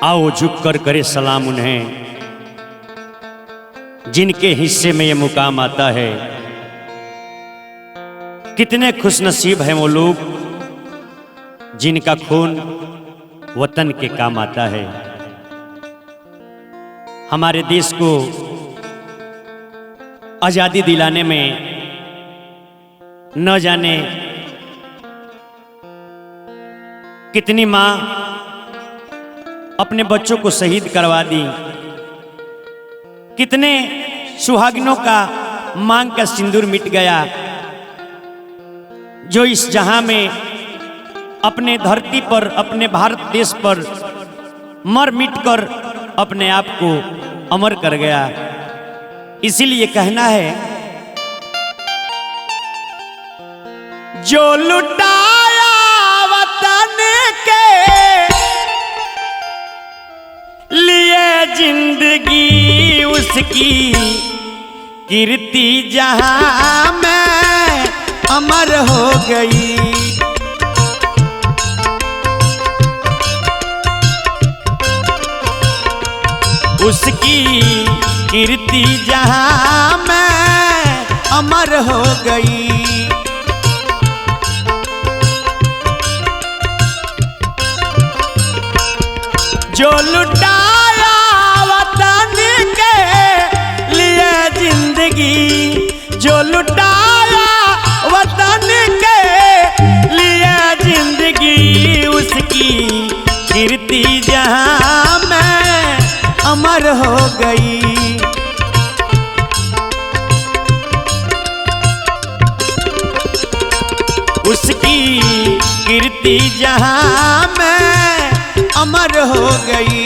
आओ झुककर करे सलाम उन्हें जिनके हिस्से में ये मुकाम आता है। कितने खुशनसीब हैं वो लोग जिनका खून वतन के काम आता है। हमारे देश को आजादी दिलाने में न जाने कितनी माँ अपने बच्चों को शहीद करवा दी, कितने सुहागिनों का मांग का सिंदूर मिट गया, जो इस जहां में अपने धरती पर अपने भारत देश पर मर मिट कर अपने आप को अमर कर गया। इसीलिए कहना है, जो लुटाया वतन के लिए जिंदगी उसकी कीर्ति जहां में अमर हो गई। उसकी कीर्ति जहां में अमर हो गई। जो लुटाया वतन के लिए जिंदगी, जो लुटाया वतन के लिए जिंदगी उसकी कीर्ति जहां में अमर हो गई। उसकी कीर्ति जहां में अमर हो गई।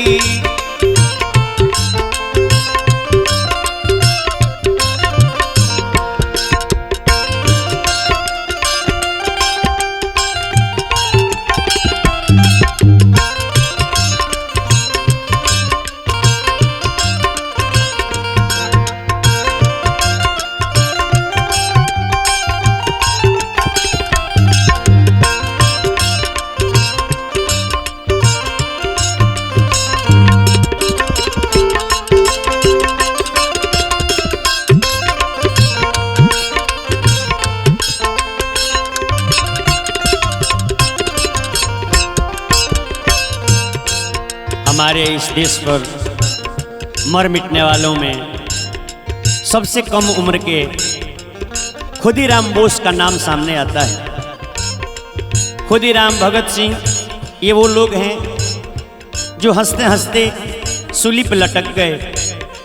हमारे इस देश पर मर मिटने वालों में सबसे कम उम्र के खुदीराम बोस का नाम सामने आता है। खुदीराम भगत सिंह, ये वो लोग हैं जो हंसते हंसते सूली पर लटक गए,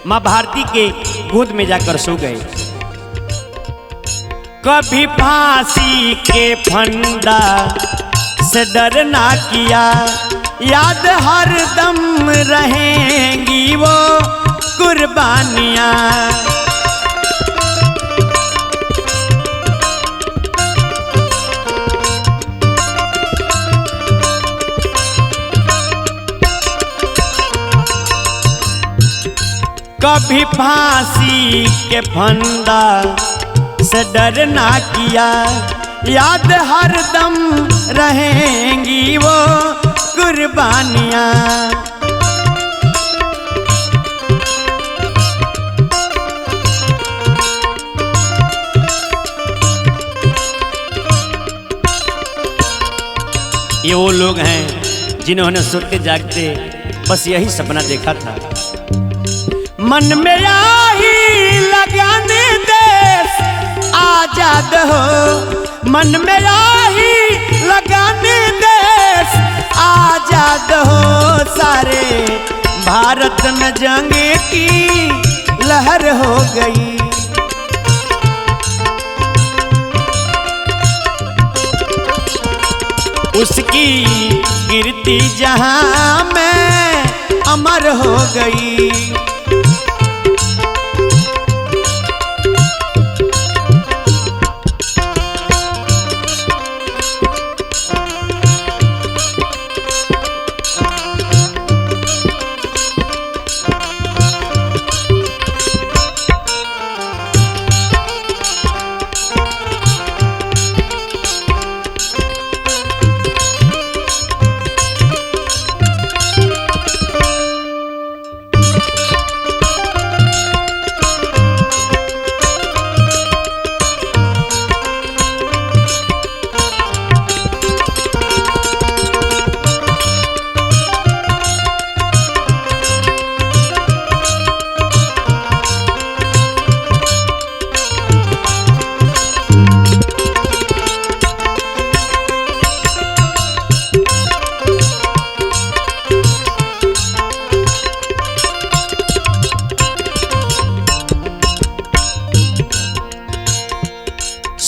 माँ भारती के गोद में जाकर सो गए। कभी फांसी के फंदा से डर ना किया, याद हर दम रहेंगी वो कुर्बानियाँ। कभी फांसी के फंदा से डर ना किया, याद हर दम रहेंगी वो कुर्बानियाँ। ये वो लोग हैं जिन्होंने सोते जागते बस यही सपना देखा था, मन में यही लगाने देश आजाद हो, मन में यही लगाने देश आजाद हो। सारे भारत में जंग की लहर हो गई। उसकी कीर्ति जहां में अमर हो गई।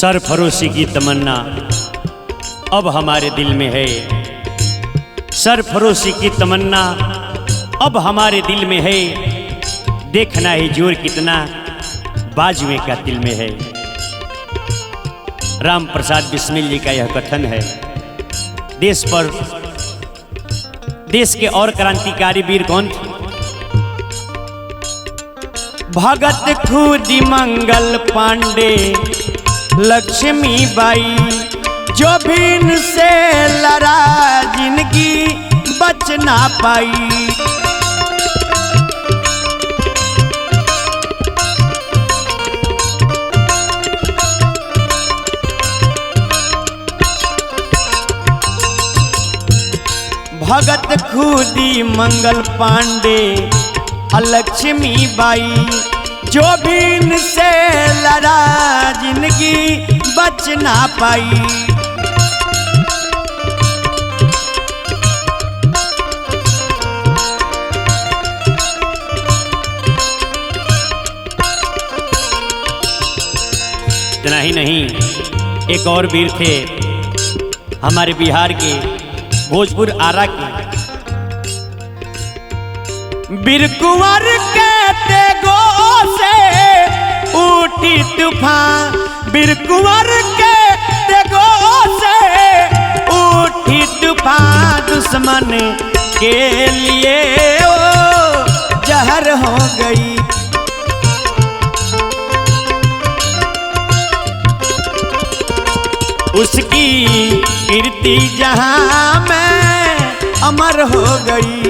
सरफरोशी की तमन्ना अब हमारे दिल में है, सरफरोशी की तमन्ना अब हमारे दिल में है। देखना है जोर कितना बाजुए का दिल में है। राम प्रसाद बिस्मिल जी का यह कथन है। देश के और क्रांतिकारी वीर कौन थे? भगत खुदी मंगल पांडे, लक्ष्मीबाई, जो भी इनसे लड़ा जिंदगी बच ना पाई। भगत खुदी मंगल पांडे, लक्ष्मीबाई, जो भी इनसे लड़ा जिंदगी बच ना पाई। इतना ही नहीं, एक और वीर थे हमारे बिहार के, भोजपुर आरा के वीर कुंवर के तेगो से उठी तूफान। वीर कुंवर के तेगो से उठी तूफान, दुश्मन के लिए वो जहर हो गई। उसकी कीर्ति जहां में अमर हो गई।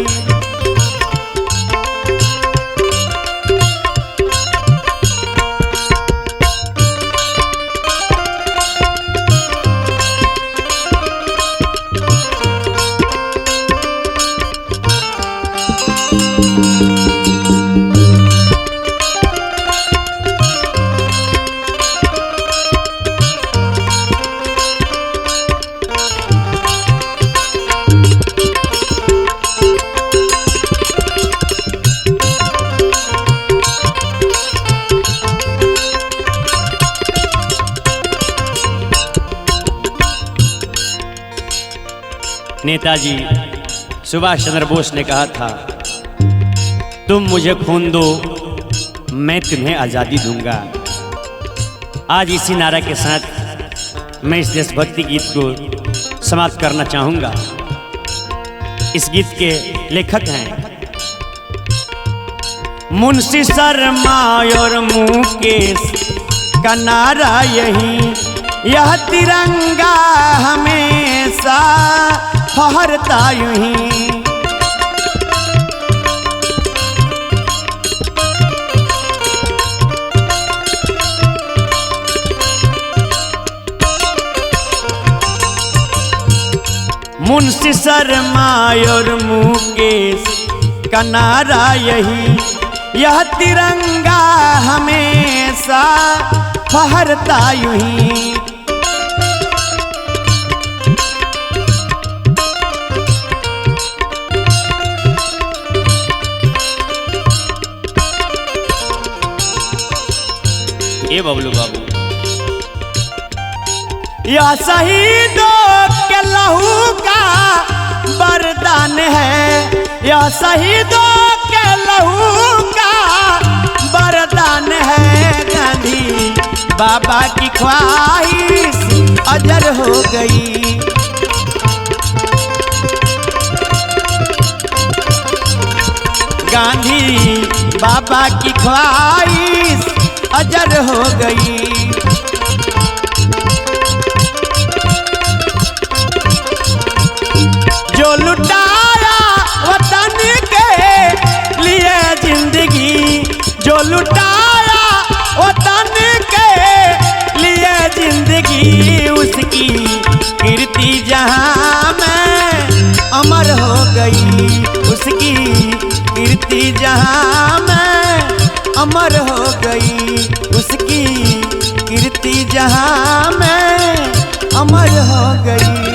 नेताजी सुभाष चंद्र बोस ने कहा था, तुम मुझे खून दो मैं तुम्हें आज़ादी दूंगा। आज इसी नारा के साथ मैं इस देशभक्ति गीत को समाप्त करना चाहूँगा। इस गीत के लेखक हैं मुंशी शर्मा और मुकेश का नारा यही, यह तिरंगा हमेशा फहरता यूं ही। मुंशी शर्मा और मुकेश का नारा यही, यह तिरंगा हमेशा फहरता यूं ही। ये बबलू बाबू, यह शहीदों के लहू का वरदान है, यह शहीदों के लहू का वरदान है। गांधी बाबा की ख्वाहिश अजर हो गई। गांधी बाबा की ख्वाहिश अजर हो गई। जो लुटाया वतन के लिए जिंदगी, जो लुटाया वतन के लिए जिंदगी, उसकी कीर्ति जहां में अमर हो गई। उसकी कीर्ति जहां में अमर हो गई। उसकी कीर्ति जहां में अमर हो गई।